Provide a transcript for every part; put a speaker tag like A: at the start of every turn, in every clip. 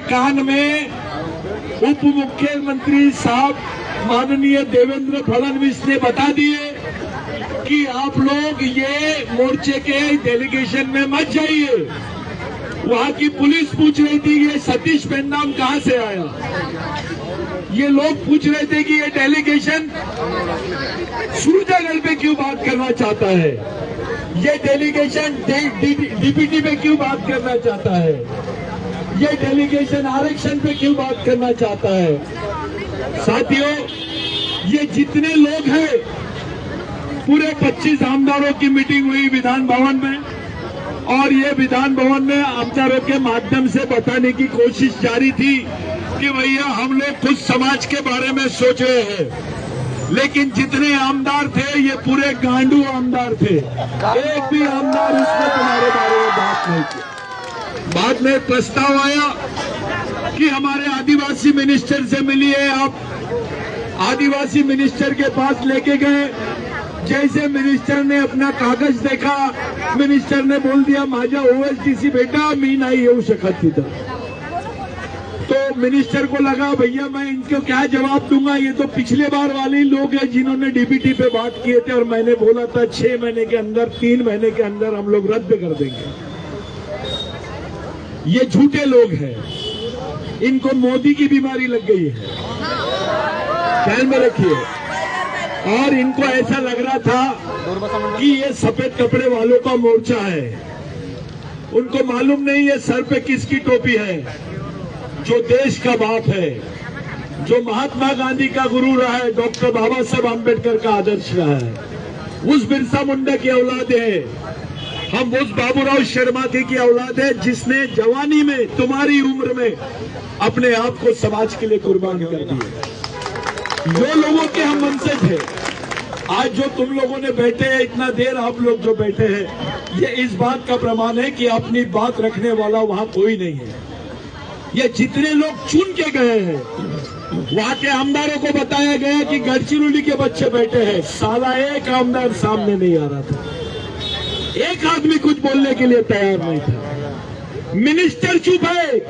A: कान में उप मुख्यमंत्री साहब माननीय देवेंद्र फडणवीस ने बता दिए कि आप लोग ये मोर्चे के डेलीगेशन में मत जाइए। वहां की पुलिस पूछ रही थी ये सतीश पेन्नाम कहां से आया। ये लोग पूछ रहे थे कि ये डेलीगेशन सूरजगढ़ पे क्यों बात करना चाहता है, ये डेलीगेशन डीपीटी पे क्यों बात करना चाहता है, ये डेलीगेशन आरक्षण पे क्यों बात करना चाहता है। साथियों, ये जितने लोग हैं, पूरे 25 आमदारों की मीटिंग हुई विधान भवन में, और ये विधान भवन में आमदारों के माध्यम से बताने की कोशिश जारी थी कि भैया हम लोग कुछ समाज के बारे में सोच रहे हैं, लेकिन जितने आमदार थे ये पूरे गांडू आमदार थे। एक भी आमदार उसमें तुम्हारे बारे में बात नहीं की। बाद में प्रस्ताव आया कि हमारे आदिवासी मिनिस्टर से मिलिए आप। आदिवासी मिनिस्टर के पास लेके गए। जैसे मिनिस्टर ने अपना कागज देखा, मिनिस्टर ने बोल दिया माझ्या ओएसडीसी बेटा मी नाही येऊ शकत तिथं। तो मिनिस्टर को लगा भैया मैं इनको क्या जवाब दूंगा, ये तो पिछले बार वाले ही लोग हैं जिन्होंने डीबीटी पे बात किए थे और मैंने बोला था 6 महीने के अंदर, 3 महीने के अंदर हम लोग रद्द कर देंगे। ये झूठे लोग हैं, इनको मोदी की बीमारी लग गई है, ध्यान में रखिए। और इनको ऐसा लग रहा था कि ये सफेद कपड़े वालों का मोर्चा है। उनको मालूम नहीं है सर पे किसकी टोपी है। जो देश का बाप है, जो महात्मा गांधी का गुरु रहा है, डॉक्टर बाबा साहब आम्बेडकर का आदर्श रहा है, उस बिरसा मुंडा की औलाद है हम, उस बाबूराव शर्मा की औलाद है जिसने जवानी में, तुम्हारी उम्र में अपने आप को समाज के लिए कुर्बान कर दिया। जो लोगों के हम वंशज थे, आज जो तुम लोगों ने बैठे हैं, इतना देर आप लोग जो बैठे हैं, ये इस बात का प्रमाण है कि अपनी बात रखने वाला वहां कोई नहीं है। ये जितने लोग चुन के गए हैं, वहां के आमदारों को बताया गया कि गढ़चिरौली के बच्चे बैठे हैं, साला एक आमदार सामने नहीं आ रहा था, एक आदमी कुछ बोलने के लिए तैयार नहीं था। मिनिस्टर चुप है,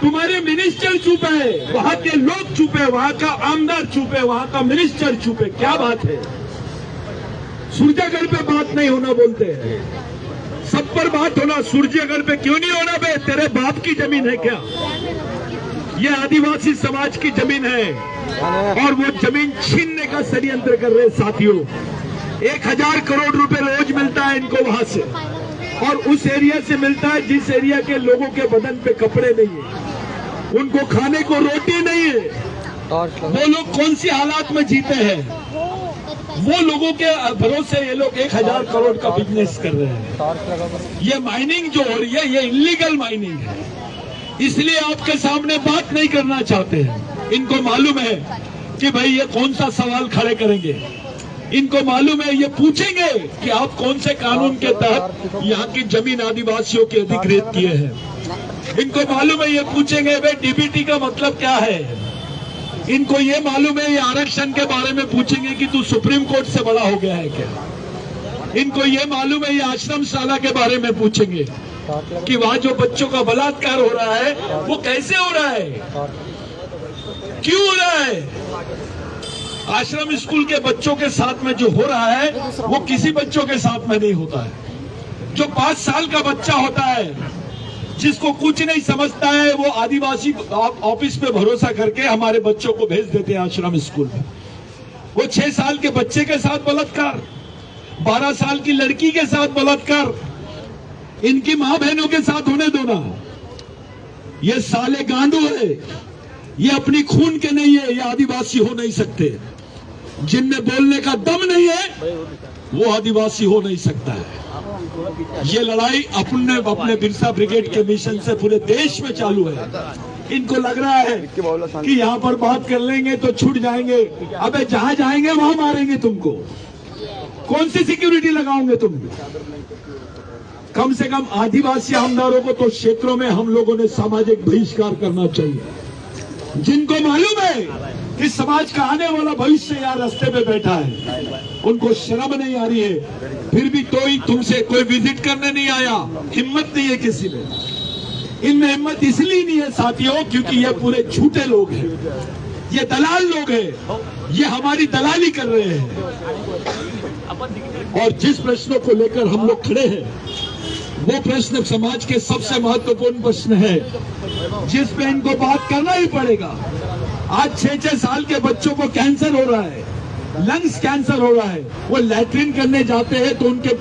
A: तुम्हारे मिनिस्टर चुप है, वहां के लोग चुप है, वहां का आमदार चुप है, वहां का मिनिस्टर चुप है। क्या बात है, सूरजगढ़ पे बात नहीं होना बोलते हैं, सब पर बात होना। सूरजगढ़ पे क्यों नहीं होना बे, तेरे बाप की जमीन है क्या? ये आदिवासी समाज की जमीन है और वो जमीन छीनने का षड्यंत्र कर रहे साथियों। 1000 करोड़ रुपए रोज मिलता है इनको वहां से, और उस एरिया से मिलता है जिस एरिया के लोगों के बदन पे कपड़े नहीं है, उनको खाने को रोटी नहीं है। वो लोग कौन सी हालात में जीते हैं, वो लोगों के भरोसे ये लोग 1000 करोड़ का बिजनेस कर रहे हैं। ये माइनिंग जो हो रही है, ये इलीगल माइनिंग है, इसलिए आपके सामने बात नहीं करना चाहते हैं। इनको मालूम है कि भाई ये कौन सा सवाल खड़े करेंगे, इनको मालूम है ये पूछेंगे कि आप कौन से कानून के तहत यहाँ की जमीन आदिवासियों के अधिकृत किए हैं। इनको मालूम है ये पूछेंगे भाई डीबीटी का मतलब क्या है। इनको ये मालूम है ये आरक्षण के बारे में पूछेंगे कि तू सुप्रीम कोर्ट से बड़ा हो गया है क्या। इनको ये मालूम है ये आश्रम शाला के बारे में पूछेंगे कि वहाँ जो बच्चों का बलात्कार हो रहा है वो कैसे हो रहा है, क्यों हो रहा है। आश्रम स्कूल के बच्चों के साथ में जो हो रहा है वो किसी बच्चों के साथ में नहीं होता है। जो 5 साल का बच्चा होता है, जिसको कुछ नहीं समझता है, वो आदिवासी ऑफिस पे भरोसा करके हमारे बच्चों को भेज देते हैं आश्रम स्कूल में। वो 6 साल के बच्चे के साथ बलात्कार, 12 साल की लड़की के साथ बलात्कार, इनकी मां बहनों के साथ होने दो ना। ये साले गांडू है, ये अपनी खून के नहीं है, ये आदिवासी हो नहीं सकते। जिनमें बोलने का दम नहीं है वो आदिवासी हो नहीं सकता है। ये लड़ाई अपने बिरसा ब्रिगेड के मिशन से पूरे देश में चालू है। इनको लग रहा है कि यहाँ पर बात कर लेंगे तो छूट जाएंगे। अबे जहां जाएंगे वहां मारेंगे तुमको। कौन सी सिक्योरिटी लगाओगे तुम? कम से कम आदिवासी आमदारों को तो क्षेत्रों में हम लोगों ने सामाजिक बहिष्कार करना चाहिए। जिनको मालूम है कि समाज का आने वाला भविष्य यहाँ रास्ते पे बैठा है, उनको शर्म नहीं आ रही है, फिर भी तो ही तुमसे कोई विजिट करने नहीं आया, हिम्मत नहीं है किसी में। इनमें हिम्मत इसलिए नहीं है साथियों क्योंकि ये पूरे झूठे लोग हैं, ये दलाल लोग हैं, ये हमारी दलाली कर रहे हैं। और जिस प्रश्नों को लेकर हम लोग खड़े हैं वो प्रश्न समाज के सबसे महत्वपूर्ण प्रश्न है जिस पे इनको बात करना ही पड़ेगा। आज 6-6 साल के बच्चों को कैंसर हो रहा है, लंग्स कैंसर हो रहा है। वो लैट्रिन करने जाते हैं तो उनके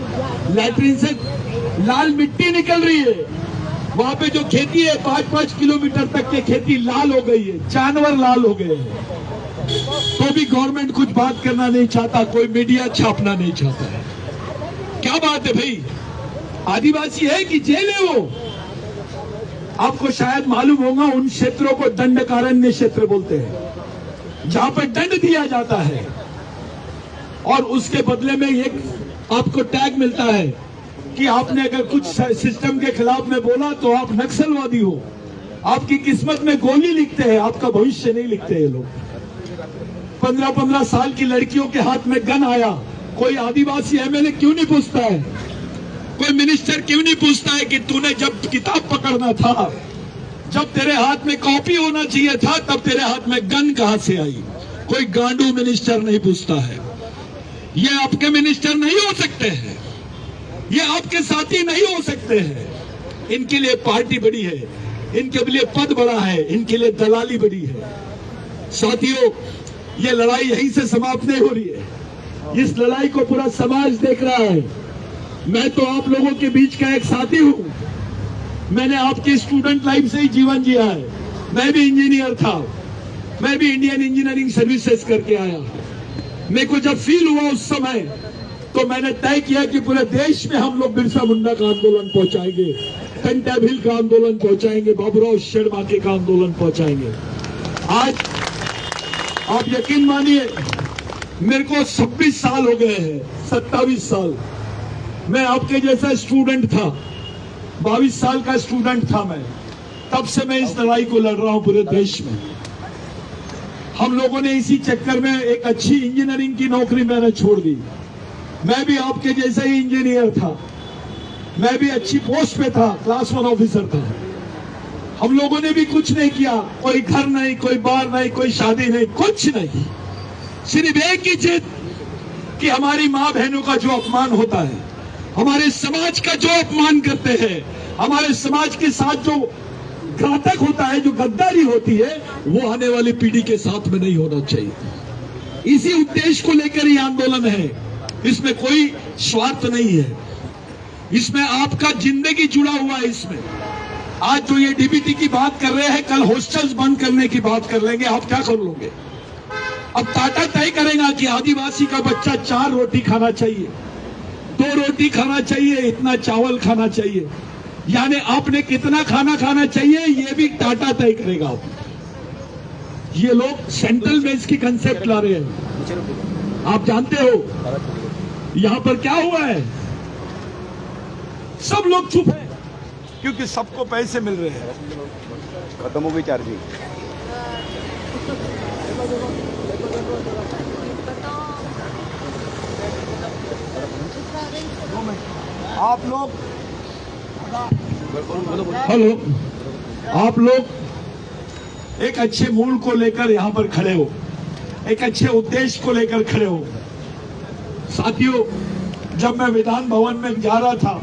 A: लैट्रिन से लाल मिट्टी निकल रही है। वहां पे जो खेती है 5-5 किलोमीटर तक की खेती लाल हो गई है, जानवर लाल हो गए हैं। तो भी गवर्नमेंट कुछ बात करना नहीं चाहता, कोई मीडिया छापना नहीं चाहता है। क्या बात है भाई, आदिवासी है कि जेल है वो? आपको शायद मालूम होगा उन क्षेत्रों को दंडकारण्य क्षेत्र बोलते हैं जहां पर दंड दिया जाता है और उसके बदले में एक आपको टैग मिलता है कि आपने अगर कुछ सिस्टम के खिलाफ में बोला तो आप नक्सलवादी हो। आपकी किस्मत में गोली लिखते हैं, आपका भविष्य नहीं लिखते हैं लोग। 15-15 साल की लड़कियों के हाथ में गन आया, कोई आदिवासी एमएलए क्यों नहीं पूछता है? कोई मिनिस्टर क्यों नहीं पूछता है कि तूने जब किताब पकड़ना था, जब तेरे हाथ में कॉपी होना चाहिए था, तब तेरे हाथ में गन कहां से आई? कोई गांडू मिनिस्टर नहीं पूछता है। ये आपके मिनिस्टर नहीं हो सकते हैं, ये आपके साथी नहीं हो सकते हैं। इनके लिए पार्टी बड़ी है, इनके लिए पद बड़ा है, इनके लिए दलाली बड़ी है। साथियों, ये लड़ाई यहीं से समाप्त नहीं हो रही है। इस लड़ाई को पूरा समाज देख रहा है। मैं तो आप लोगों के बीच का एक साथी हूं। मैंने आपकी स्टूडेंट लाइफ से ही जीवन जिया है। मैं भी इंजीनियर था, मैं भी इंडियन इंजीनियरिंग सर्विसेज करके आया। मेरे को जब फील हुआ उस समय तो मैंने तय किया कि पूरे देश में हम लोग बिरसा मुंडा का आंदोलन पहुंचाएंगे, कंटा भील का आंदोलन पहुंचाएंगे, बाबूराव शर्मा का आंदोलन पहुंचाएंगे। आज आप यकीन मानिए मेरे को 26 साल हो गए हैं, 27 साल। मैं आपके जैसा स्टूडेंट था, 22 साल का स्टूडेंट था मैं, तब से मैं इस लड़ाई को लड़ रहा हूं पूरे देश में। हम लोगों ने इसी चक्कर में एक अच्छी इंजीनियरिंग की नौकरी मैंने छोड़ दी। मैं भी आपके जैसा ही इंजीनियर था, मैं भी अच्छी पोस्ट पे था, क्लास 1 ऑफिसर था। हम लोगों ने भी कुछ नहीं किया, कोई घर नहीं, कोई बार नहीं, कोई शादी नहीं, कुछ नहीं। सिर्फ एक ही जिद कि हमारी माँ बहनों का जो अपमान होता है, हमारे समाज का जो अपमान करते हैं, हमारे समाज के साथ जो घातक होता है, जो गद्दारी होती है, वो आने वाली पीढ़ी के साथ में नहीं होना चाहिए। इसी उद्देश्य को लेकर ये आंदोलन है। इसमें कोई स्वार्थ नहीं है, इसमें आपका जिंदगी जुड़ा हुआ है। इसमें आज जो ये डीबीटी की बात कर रहे हैं, कल हॉस्टल्स बंद करने की बात कर लेंगे। आप क्या कर लोगे? अब टाटा तय करेगा कि आदिवासी का बच्चा 4 रोटी खाना चाहिए, 2 रोटी खाना चाहिए, इतना चावल खाना चाहिए। यानी आपने कितना खाना खाना चाहिए ये भी टाटा तय करेगा। ये लोग सेंट्रल बेस की कंसेप्ट ला रहे हैं। आप जानते हो यहां पर क्या हुआ है? सब लोग चुप है क्योंकि सबको पैसे मिल रहे हैं।
B: खत्म हो गई चार्जिंग।
A: आप लोग हेलो, आप लोग एक अच्छे मूल को लेकर यहां पर खड़े हो, एक अच्छे उद्देश्य को लेकर खड़े हो। साथियों, जब मैं विधान भवन में जा रहा था,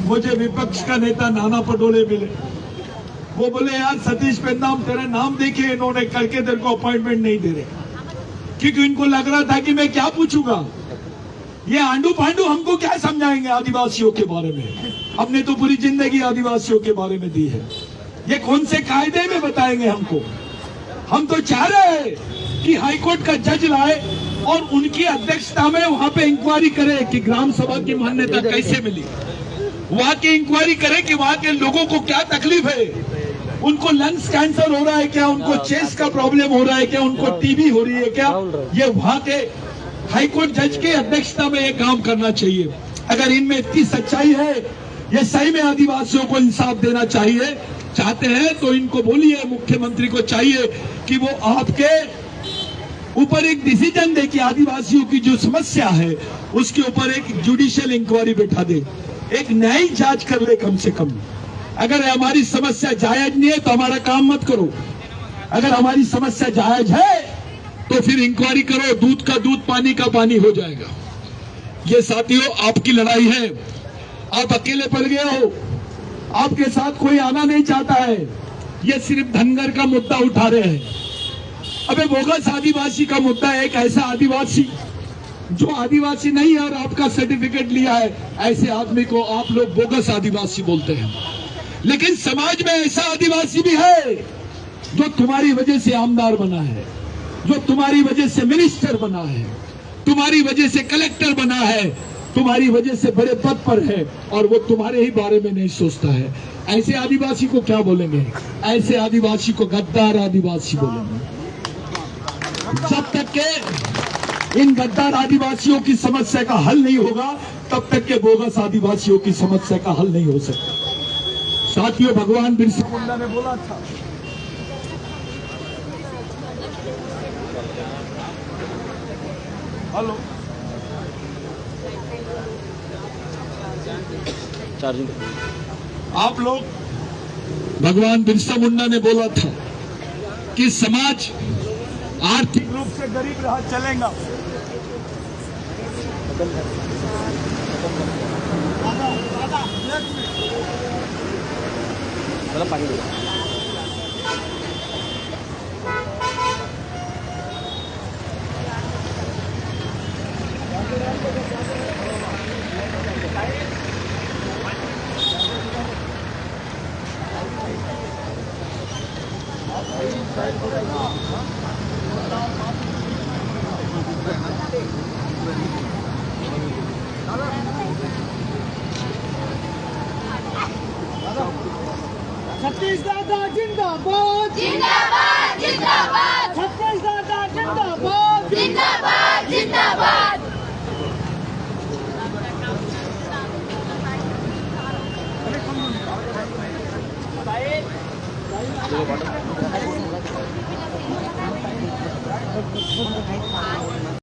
A: मुझे विपक्ष का नेता नाना पटोले मिले। वो बोले, यार सतीश पेन्नाम, तेरा नाम देखिए इन्होंने करके तेरे को अपॉइंटमेंट नहीं दे रहे, क्योंकि इनको लग रहा था कि मैं क्या पूछूंगा, ये आंडू पांडू हमको क्या समझाएंगे आदिवासियों के बारे में। हमने तो पूरी जिंदगी आदिवासियों के बारे में दी है, ये कौन से कायदे में बताएंगे हमको। हम तो चाह रहे हैं कि हाईकोर्ट का जज लाए और उनकी अध्यक्षता में वहां पे इंक्वायरी करे कि ग्राम सभा की मान्यता कैसे मिली। वहां की इंक्वायरी करे कि वहां के लोगों को क्या तकलीफ है, उनको लंग्स कैंसर हो रहा है क्या, उनको चेस्ट का प्रॉब्लम हो रहा है क्या, उनको टीबी हो रही है क्या। ये वहां के हाईकोर्ट जज के अध्यक्षता में ये काम करना चाहिए। अगर इनमें इतनी सच्चाई है, ये सही में आदिवासियों को इंसाफ देना चाहिए चाहते हैं, तो इनको बोलिए, मुख्यमंत्री को चाहिए कि वो आपके ऊपर एक डिसीजन दे कि आदिवासियों की जो समस्या है उसके ऊपर एक जुडिशियल इंक्वायरी बैठा दे, एक न्यायिक जांच कर ले कम से कम। अगर हमारी समस्या जायज नहीं है तो हमारा काम मत करो। अगर हमारी समस्या जायज है तो फिर इंक्वायरी करो, दूध का दूध पानी का पानी हो जाएगा। ये साथियों आपकी लड़ाई है, आप अकेले पड़ गए हो, आपके साथ कोई आना नहीं चाहता है। ये सिर्फ धनगर का मुद्दा उठा रहे हैं। अबे बोगस आदिवासी का मुद्दा है, एक ऐसा आदिवासी जो आदिवासी नहीं है और आपका सर्टिफिकेट लिया है, ऐसे आदमी को आप लोग बोगस आदिवासी बोलते हैं। लेकिन समाज में ऐसा आदिवासी भी है जो तुम्हारी वजह से आमदार बना है, जो तुम्हारी वजह से मिनिस्टर बना है, तुम्हारी वजह से कलेक्टर बना है, तुम्हारी वजह से बड़े पद पर है, और वो तुम्हारे ही बारे में नहीं सोचता है। ऐसे आदिवासी को क्या बोलेंगे? ऐसे आदिवासी को गद्दार आदिवासी बोलेंगे। जब तक के इन गद्दार आदिवासियों की समस्या का हल नहीं होगा, तब तक के बोगस आदिवासियों की समस्या का हल नहीं हो सकता। साथियों, भगवान बिरसा मुंडा ने बोला था, हेलो
B: चार्जिंग,
A: आप लोग, भगवान बिरसा मुंडा ने बोला था कि समाज आर्थिक रूप से गरीब रहा चलेगा।
B: पानी दो।
C: सतीश दादा जिंदाबाद
D: जिंदाबाद जिंदाबाद
C: सतीश दादा जिंदाबाद
D: जिंदाबाद जिंदाबाद